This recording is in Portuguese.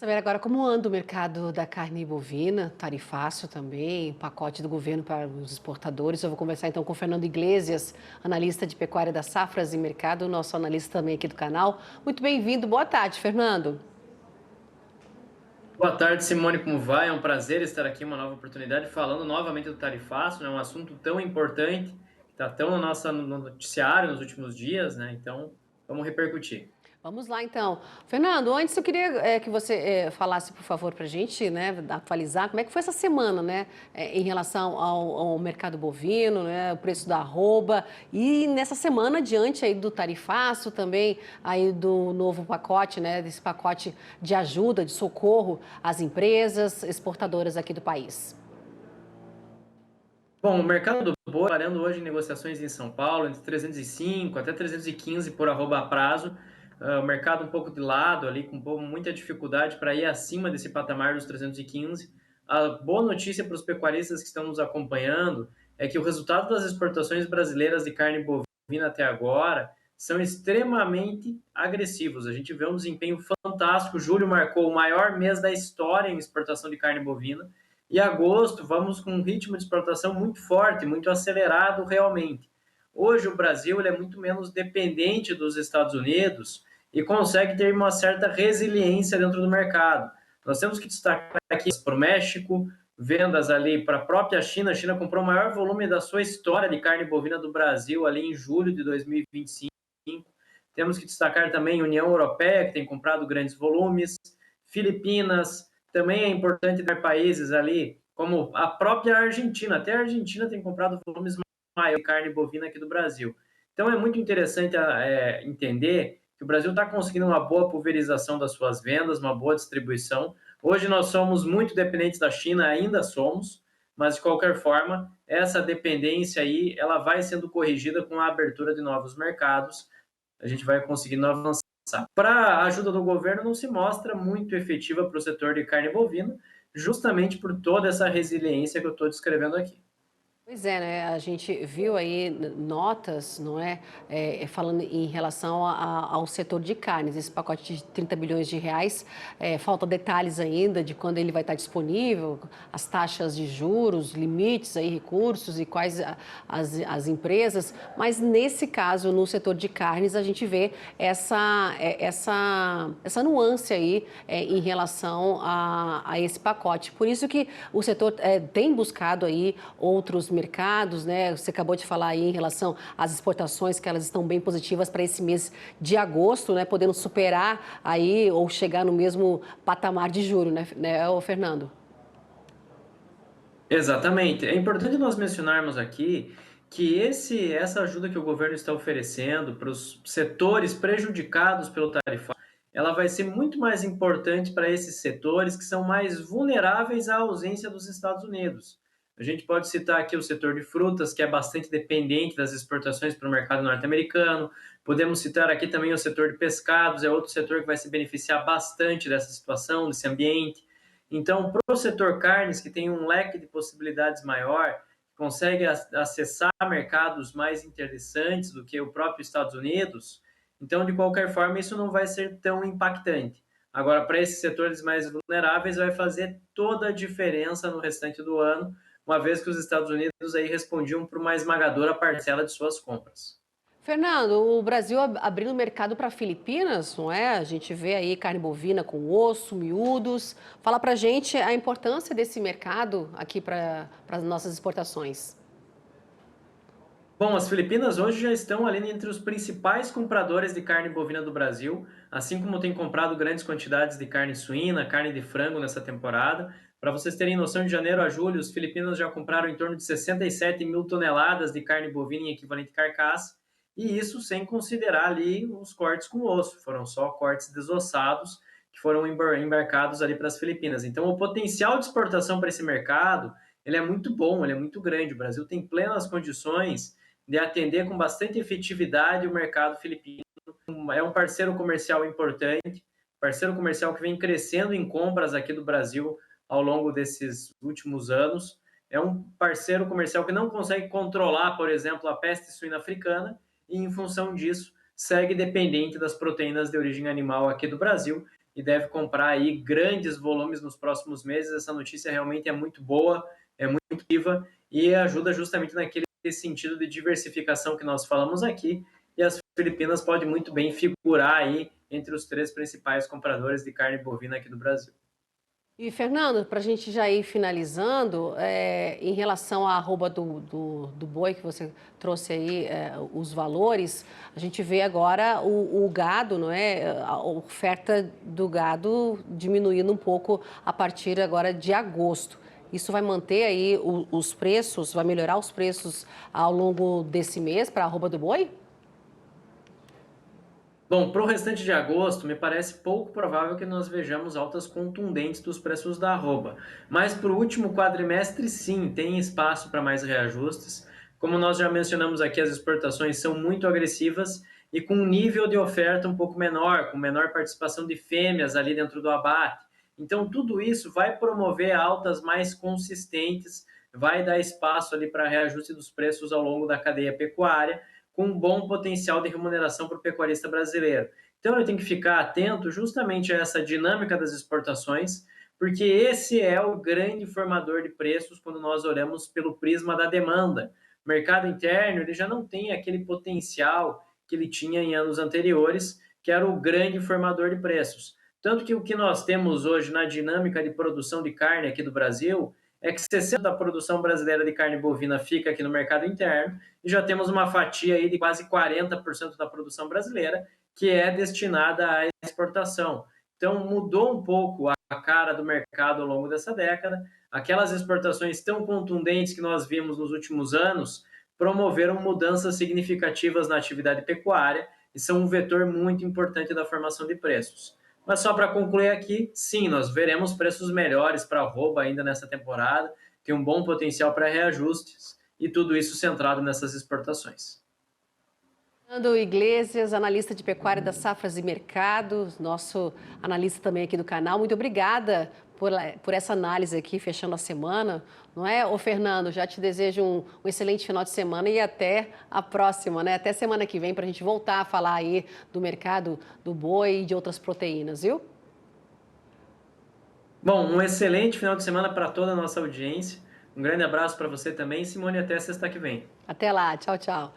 Saber agora como anda o mercado da carne bovina, tarifaço também, pacote do governo para os exportadores. Eu vou conversar então com o Fernando Iglesias, analista de pecuária da Safras e Mercado, nosso analista também aqui do canal. Muito bem-vindo, boa tarde, Fernando. Boa tarde, Simone, como vai? É um prazer estar aqui, uma nova oportunidade, falando novamente do tarifaço, né? Um assunto tão importante, que está tão no noticiário nos últimos dias, né? Então, vamos repercutir. Vamos lá então. Fernando, antes eu queria que você falasse, por favor, para a gente, né, atualizar como é que foi essa semana, né, em relação ao mercado bovino, né, o preço da arroba e nessa semana diante aí do tarifaço também, aí do novo pacote, né, desse pacote de ajuda, de socorro às empresas exportadoras aqui do país. Bom, o mercado do boi, variando hoje em negociações em São Paulo, entre 305 até 315 por arroba a prazo. O mercado um pouco de lado ali, com muita dificuldade para ir acima desse patamar dos 315. A boa notícia para os pecuaristas que estão nos acompanhando é que o resultado das exportações brasileiras de carne bovina até agora são extremamente agressivos. A gente vê um desempenho fantástico. Julho marcou o maior mês da história em exportação de carne bovina. E agosto, vamos com um ritmo de exportação muito forte, muito acelerado realmente. Hoje o Brasil ele é muito menos dependente dos Estados Unidos e consegue ter uma certa resiliência dentro do mercado. Nós temos que destacar aqui para o México, vendas ali para a própria China. A China comprou o maior volume da sua história de carne bovina do Brasil ali em julho de 2025. Temos que destacar também a União Europeia, que tem comprado grandes volumes, Filipinas, também é importante ter países ali, como a própria Argentina. Até a Argentina tem comprado volumes maiores de carne bovina aqui do Brasil. Então é muito interessante entender que o Brasil está conseguindo uma boa pulverização das suas vendas, uma boa distribuição. Hoje nós somos muito dependentes da China, ainda somos, mas de qualquer forma, essa dependência aí, ela vai sendo corrigida com a abertura de novos mercados. A gente vai conseguindo avançar. Para a ajuda do governo não se mostra muito efetiva para o setor de carne bovina, justamente por toda essa resiliência que eu estou descrevendo aqui. Pois é, né? A gente viu aí notas, não é, falando em relação ao setor de carnes, esse pacote de 30 bilhões de reais, falta detalhes ainda de quando ele vai estar disponível, as taxas de juros, limites aí, recursos e quais as empresas, mas nesse caso, no setor de carnes, a gente vê essa nuance aí em relação a esse pacote. Por isso que o setor tem buscado aí outros mercados, né? Você acabou de falar aí em relação às exportações, que elas estão bem positivas para esse mês de agosto, né? Podendo superar aí ou chegar no mesmo patamar de julho, né, ô Fernando? Exatamente. É importante nós mencionarmos aqui que essa ajuda que o governo está oferecendo para os setores prejudicados pelo tarifário, ela vai ser muito mais importante para esses setores que são mais vulneráveis à ausência dos Estados Unidos. A gente pode citar aqui o setor de frutas, que é bastante dependente das exportações para o mercado norte-americano. Podemos citar aqui também o setor de pescados, é outro setor que vai se beneficiar bastante dessa situação, desse ambiente. Então, para o setor carnes, que tem um leque de possibilidades maior, consegue acessar mercados mais interessantes do que o próprio Estados Unidos, então, de qualquer forma, isso não vai ser tão impactante. Agora, para esses setores mais vulneráveis, vai fazer toda a diferença no restante do ano, uma vez que os Estados Unidos aí respondiam por uma esmagadora parcela de suas compras. Fernando, o Brasil abrindo mercado para Filipinas, não é? A gente vê aí carne bovina com osso, miúdos. Fala para gente a importância desse mercado aqui para as nossas exportações. Bom, as Filipinas hoje já estão ali entre os principais compradores de carne bovina do Brasil, assim como tem comprado grandes quantidades de carne suína, carne de frango nessa temporada. Para vocês terem noção, de janeiro a julho, os filipinos já compraram em torno de 67 mil toneladas de carne bovina em equivalente carcaça, e isso sem considerar ali os cortes com osso, foram só cortes desossados que foram embarcados ali para as Filipinas. Então, o potencial de exportação para esse mercado, ele é muito bom, ele é muito grande. O Brasil tem plenas condições de atender com bastante efetividade o mercado filipino. É um parceiro comercial importante, parceiro comercial que vem crescendo em compras aqui do Brasil ao longo desses últimos anos. É um parceiro comercial que não consegue controlar, por exemplo, a peste suína africana e, em função disso, segue dependente das proteínas de origem animal aqui do Brasil. e deve comprar aí grandes volumes nos próximos meses. Essa notícia realmente é muito boa, é muito viva e ajuda justamente naquele sentido de diversificação que nós falamos aqui, e as Filipinas podem muito bem figurar aí entre os 3 principais compradores de carne bovina aqui do Brasil. E, Fernando, para a gente já ir finalizando, em relação à arroba do boi que você trouxe aí, os valores, a gente vê agora o gado, não é? A oferta do gado diminuindo um pouco a partir agora de agosto. Isso vai manter aí os preços, vai melhorar os preços ao longo desse mês para a arroba do boi? Bom, para o restante de agosto, me parece pouco provável que nós vejamos altas contundentes dos preços da arroba. Mas para o último quadrimestre, sim, tem espaço para mais reajustes. Como nós já mencionamos aqui, as exportações são muito agressivas e com um nível de oferta um pouco menor, com menor participação de fêmeas ali dentro do abate. Então, tudo isso vai promover altas mais consistentes, vai dar espaço ali para reajuste dos preços ao longo da cadeia pecuária, com um bom potencial de remuneração para o pecuarista brasileiro. Então, eu tenho que ficar atento justamente a essa dinâmica das exportações, porque esse é o grande formador de preços quando nós olhamos pelo prisma da demanda. O mercado interno ele já não tem aquele potencial que ele tinha em anos anteriores, que era o grande formador de preços. Tanto que o que nós temos hoje na dinâmica de produção de carne aqui do Brasil é que 60% da produção brasileira de carne bovina fica aqui no mercado interno e já temos uma fatia aí de quase 40% da produção brasileira que é destinada à exportação. Então mudou um pouco a cara do mercado ao longo dessa década. Aquelas exportações tão contundentes que nós vimos nos últimos anos promoveram mudanças significativas na atividade pecuária e são um vetor muito importante da formação de preços. Mas só para concluir aqui, sim, nós veremos preços melhores para arroba ainda nessa temporada, tem um bom potencial para reajustes e tudo isso centrado nessas exportações. Fernando Iglesias, analista de pecuária das safras e mercados, nosso analista também aqui do canal. Muito obrigada por essa análise aqui, fechando a semana, não é? Ô, Fernando, já te desejo um excelente final de semana e até a próxima, né? Até semana que vem para a gente voltar a falar aí do mercado do boi e de outras proteínas, viu? Bom, um excelente final de semana para toda a nossa audiência. Um grande abraço para você também, Simone, até sexta que vem. Até lá, tchau, tchau.